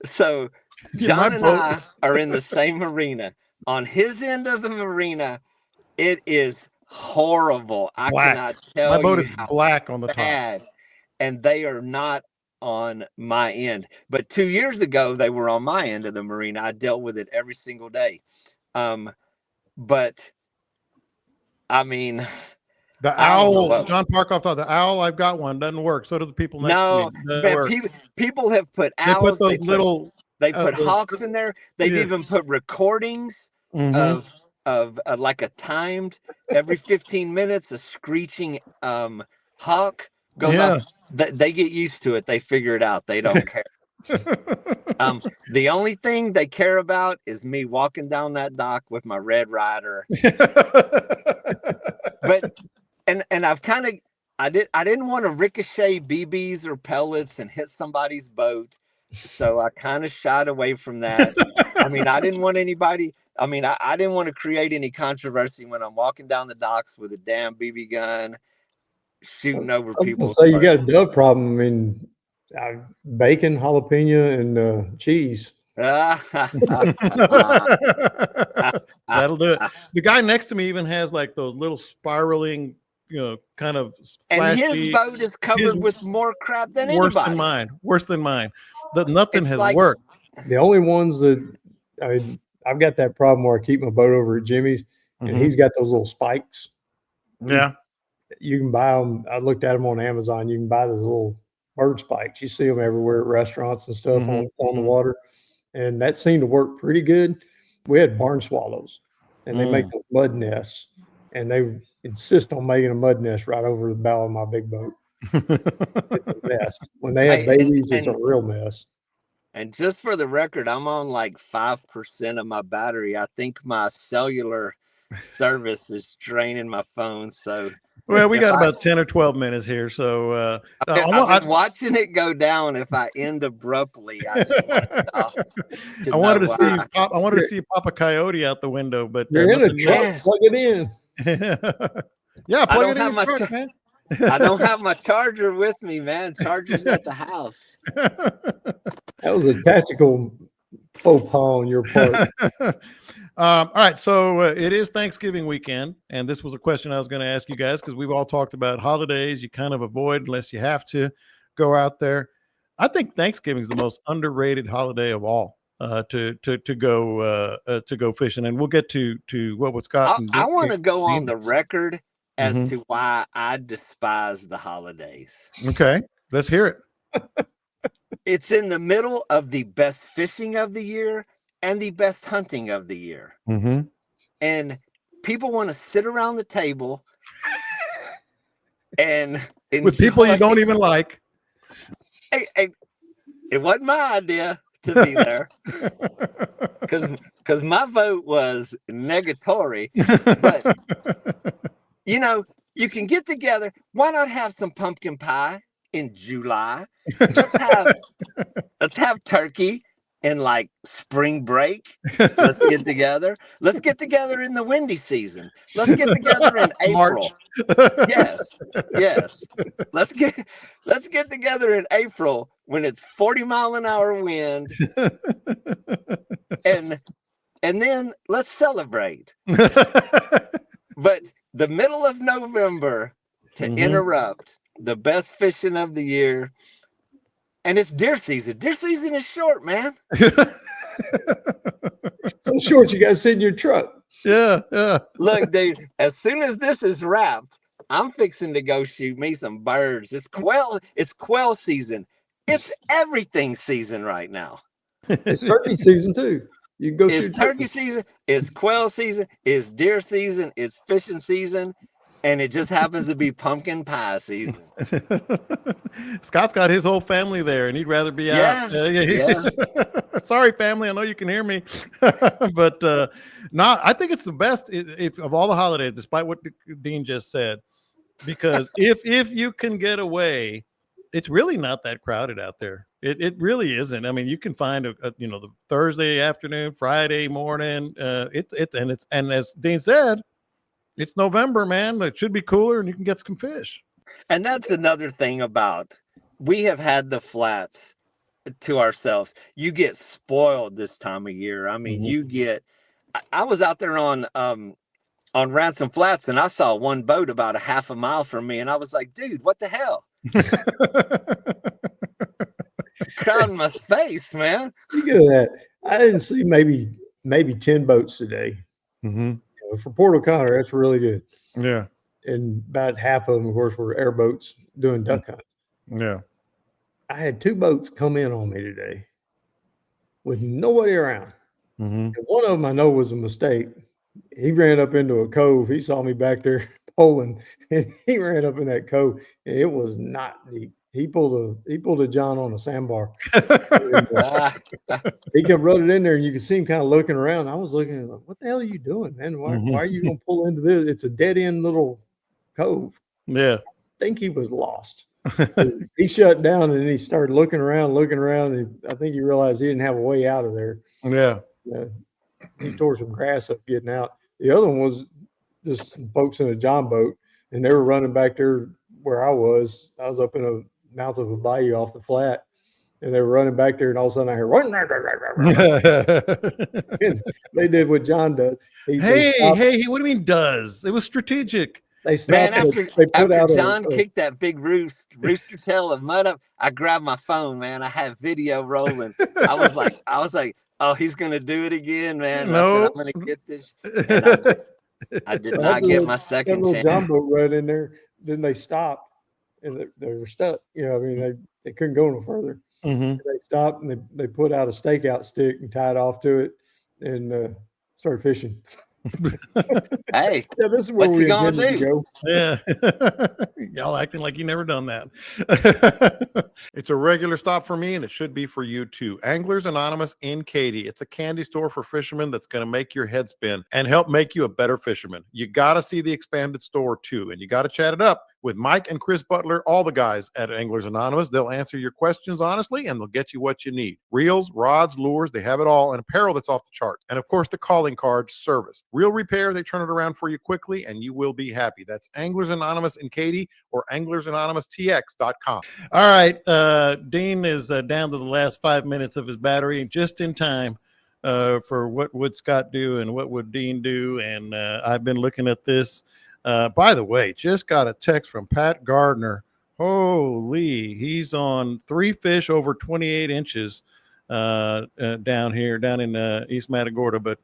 so John and I are in the same marina. On his end of the marina, it is horrible. I cannot tell my boat you is how black on the bad, top. and they are not on my end. But 2 years ago, they were on my end of the marina. I dealt with it every single day. But I mean, The I don't know owl, John Parkoff thought the owl, I've got one, doesn't work. So do the people next to me. No, people have put They put owls, those little. they put hawks in there. They've even put recordings of like a timed every 15 minutes, a screeching hawk goes off. They get used to it. They figure it out. They don't care. The only thing they care about is me walking down that dock with my Red Ryder. But and I've kind of I didn't want to ricochet BBs or pellets and hit somebody's boat, so I kind of shied away from that. I mean, I didn't want anybody. I mean, I didn't want to create any controversy when I'm walking down the docks with a damn BB gun shooting over people. So you got a dove problem. I mean, bacon, jalapeno, and cheese. That'll do it. The guy next to me even has like those little spiraling, kind of flashy. And his boat is covered with more crap than anybody. Worse than mine. Nothing has worked. The only ones that I've got that problem where I keep my boat over at Jimmy's, and he's got those little spikes. Yeah. You can buy them. I looked at them on Amazon. You can buy the little bird spikes. You see them everywhere at restaurants and stuff on the water. And that seemed to work pretty good. We had barn swallows, and they make those mud nests, and they insist on making a mud nest right over the bow of my big boat. It's a mess. When they have babies, it's a real mess. And just for the record, I'm on like 5% of my battery. I think my cellular service is draining my phone. So, well, we got about 10 or 12 minutes here. So I'm watching it go down. If I end abruptly, I wanted to see you pop a coyote out the window, but you're in a truck. Plug it in. Yeah, plug it in your truck, man. I don't have my charger with me, man. Charger's at the house. That was a tactical faux pas on your part. All right, so it is Thanksgiving weekend, and this was a question I was going to ask you guys because we've all talked about holidays you kind of avoid unless you have to go out there. I think Thanksgiving is the most underrated holiday of all to go fishing, and we'll get to what Scott. I want to go on the record as to why I despise the holidays. Okay, let's hear it. It's in the middle of the best fishing of the year and the best hunting of the year. And people want to sit around the table and with people you don't even like. Hey, it wasn't my idea to be there because my vote was negatory. But you can get together. Why not have some pumpkin pie in July? Let's have turkey in like spring break. Let's get together. Let's get together in the windy season. Let's get together in April. Yes. Let's get together in April when it's 40-mile-an-hour wind. And then let's celebrate. But the middle of November to interrupt the best fishing of the year. And it's deer season. Deer season is short, man. So short, you got to sit in your truck. Yeah. Look, dude, as soon as this is wrapped, I'm fixing to go shoot me some birds. It's quail season. It's everything season right now. It's turkey season too. You can go shoot turkey season. It's quail season. It's deer season. It's fishing season. and it just happens to be pumpkin pie season. Scott's got his whole family there, and he'd rather be out. Yeah. Sorry, family. I know you can hear me, but I think it's the best if of all the holidays, despite what Dean just said, because if you can get away, it's really not that crowded out there. It really isn't. I mean, you can find the Thursday afternoon, Friday morning. And as Dean said, it's November, man. It should be cooler, and you can get some fish. And that's another thing about, we have had the flats to ourselves. You get spoiled this time of year. I mean, I was out there on Ransom Flats, and I saw one boat about a half a mile from me, and I was like, dude, what the hell? Crowding my space, man. You get that. I didn't see maybe 10 boats today. For Port O'Connor, that's really good. Yeah. And about half of them, of course, were airboats doing duck hunts. Yeah. I had 2 boats come in on me today with nobody around. And one of them I know was a mistake. He ran up into a cove. He saw me back there poling, and he ran up in that cove, and it was not deep. He pulled a John on a sandbar. He kept running in there, and you could see him kind of looking around. I was looking like, what the hell are you doing, man? Why are you going to pull into this? It's a dead end little cove. Yeah. I think he was lost. He shut down, and then he started looking around, and I think he realized he didn't have a way out of there. Yeah. He tore some grass up getting out. The other one was just some folks in a John boat, and they were running back there where I was. I was up in a mouth of a bayou off the flat, and they were running back there, and all of a sudden I heard, and they did what John does. Hey, what do you mean does? It was strategic. They stopped. Man, after John kicked that big rooster tail of mud up, I grabbed my phone, man. I had video rolling. I was like, oh, he's gonna do it again, man. No. I said, I'm gonna get this. And I did not get my second chance. John boat right in there. Then they stopped, and they were stuck. I mean, they couldn't go no further. They stopped, and they put out a stakeout stick and tied off to it, and started fishing. Hey, yeah, this is where what we you gonna do? Go. Yeah. Y'all acting like you never done that. It's a regular stop for me, and it should be for you too. Anglers Anonymous in Katy. It's a candy store for fishermen that's going to make your head spin and help make you a better fisherman. You got to see the expanded store too, and you got to chat it up with Mike and Chris Butler, all the guys at Anglers Anonymous. They'll answer your questions honestly, and they'll get you what you need. Reels, rods, lures, they have it all, and apparel that's off the chart. And of course, the calling card service. Real repair, they turn it around for you quickly, and you will be happy. That's Anglers Anonymous in Katy or anglersanonymous.tx.com. All right, Dean is down to the last 5 minutes of his battery, just in time for what would Scott do and what would Dean do. And I've been looking at this. By the way, just got a text from Pat Gardner. Holy, he's on 3 fish over 28 inches down in East Matagorda, but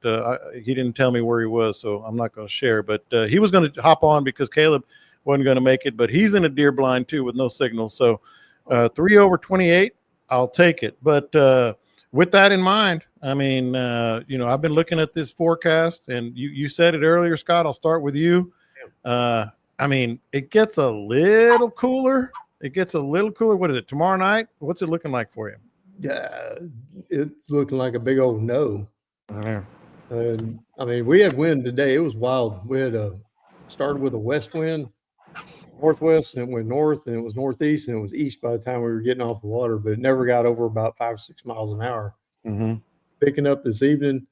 he didn't tell me where he was, so I'm not going to share. But he was going to hop on because Caleb wasn't going to make it, but he's in a deer blind too with no signal. So 3 over 28, I'll take it. But with that in mind, I mean, I've been looking at this forecast, and you said it earlier, Scott. I'll start with you. I mean, it gets a little cooler. What is it, tomorrow night? What's it looking like for you? It's looking like a big old no. Yeah. I mean, we had wind today. It was wild. We had started with a west wind, northwest, and it went north, and it was northeast, and it was east by the time we were getting off the water, but it never got over about 5 or 6 miles an hour. Picking up this evening.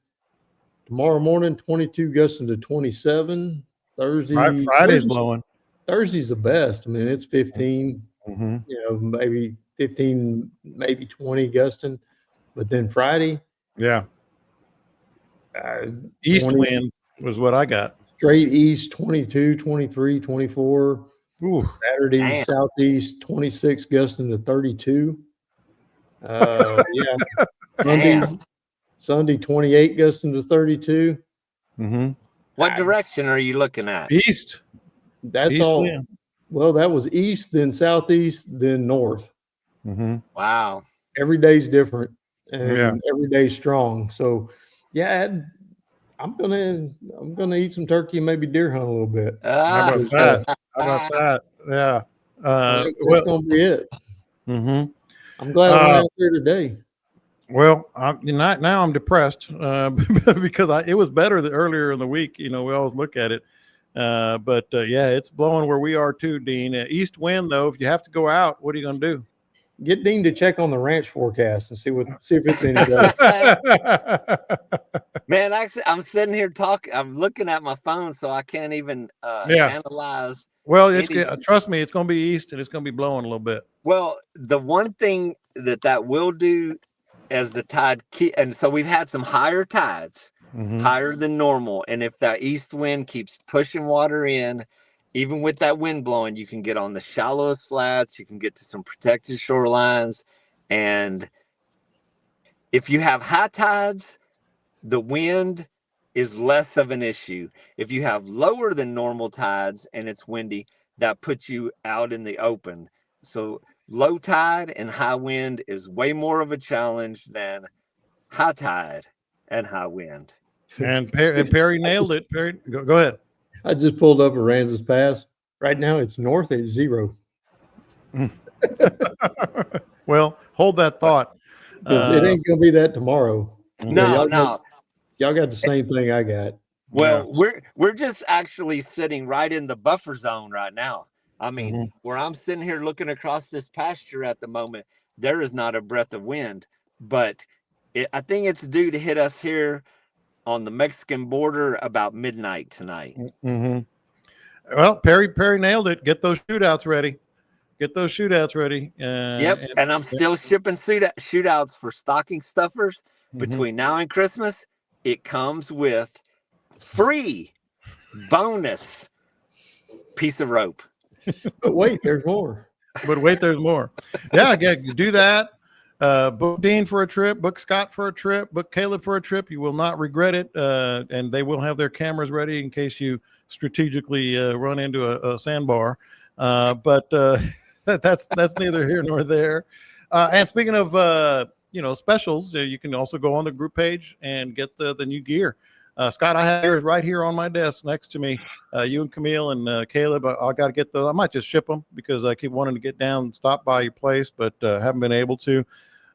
Tomorrow morning, 22 gusting to 27. Friday's blowing. Thursday's the best. I mean, it's 15, maybe 15, maybe 20 gusting. But then Friday, east wind was what I got. Straight east, 22, 23, 24. Ooh. Saturday, southeast, 26 gusting to 32. Sunday, 28 gusting to 32. What direction are you looking at? East. That's east all. Wind. Well, that was east, then southeast, then north. Wow. Every day's different, and every day's strong. So, I'm gonna eat some turkey and maybe deer hunt a little bit. How about that? How about that? Yeah. That's gonna be it. Mm-hmm. I'm glad I went out there today. Well, now I'm depressed because it was better earlier in the week. We always look at it. But yeah, it's blowing where we are too, Dean. East wind, though, if you have to go out, what are you going to do? Get Dean to check on the ranch forecast and see if it's any better. Man, actually, I'm sitting here talking. I'm looking at my phone, so I can't even analyze. Well, trust me, it's going to be east and it's going to be blowing a little bit. Well, the one thing that will do as the tide and so we've had some higher tides, higher than normal, and if that east wind keeps pushing water in, even with that wind blowing, you can get on the shallowest flats, you can get to some protected shorelines, and if you have high tides, the wind is less of an issue. If you have lower than normal tides and it's windy, that puts you out in the open. So low tide and high wind is way more of a challenge than high tide and high wind. And Perry nailed it. Perry, go ahead. I just pulled up Aransas Pass. Right now it's north at 0. Well, hold that thought. Because it ain't gonna be that tomorrow. No. Y'all got the same thing I got. Well, we're just actually sitting right in the buffer zone right now. I mean, where I'm sitting here looking across this pasture at the moment, there is not a breath of wind, but I think it's due to hit us here on the Mexican border about midnight tonight. Well, Perry nailed it. Get those shootouts ready. Yep, and I'm still shipping shootouts for stocking stuffers. Between now and Christmas, it comes with free bonus piece of rope. But wait, there's more. Yeah, do that. Book Dean for a trip, book Scott for a trip, book Caleb for a trip. You will not regret it. And they will have their cameras ready in case you strategically run into a sandbar. But that's neither here nor there. And speaking of specials, you can also go on the group page and get the new gear. Scott, I have yours right here on my desk next to me. You and Camille and Caleb, I got to get those. I might just ship them because I keep wanting to get down and stop by your place, but haven't been able to.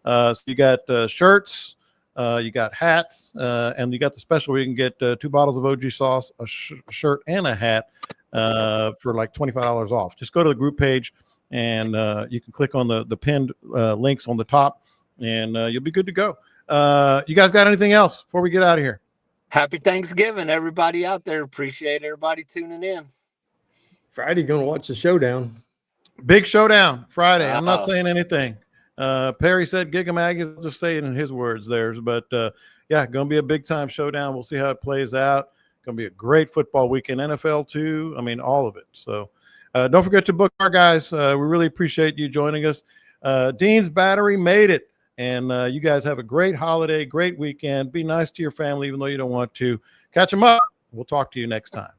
So you got shirts, you got hats, and you got the special where you can get 2 bottles of OG sauce, a shirt, and a hat for like $25 off. Just go to the group page and you can click on the pinned links on the top, and you'll be good to go. You guys got anything else before we get out of here? Happy Thanksgiving, everybody out there. Appreciate everybody tuning in. Friday, gonna watch the showdown. Big showdown Friday. I'm not saying anything. Perry said Giga Maggies. I'll just say it in his words there. But yeah, going to be a big time showdown. We'll see how it plays out. Going to be a great football weekend. NFL too. I mean, all of it. So don't forget to book our guys. We really appreciate you joining us. Dean's Battery made it. And you guys have a great holiday, great weekend. Be nice to your family, even though you don't want to. Catch them up. We'll talk to you next time.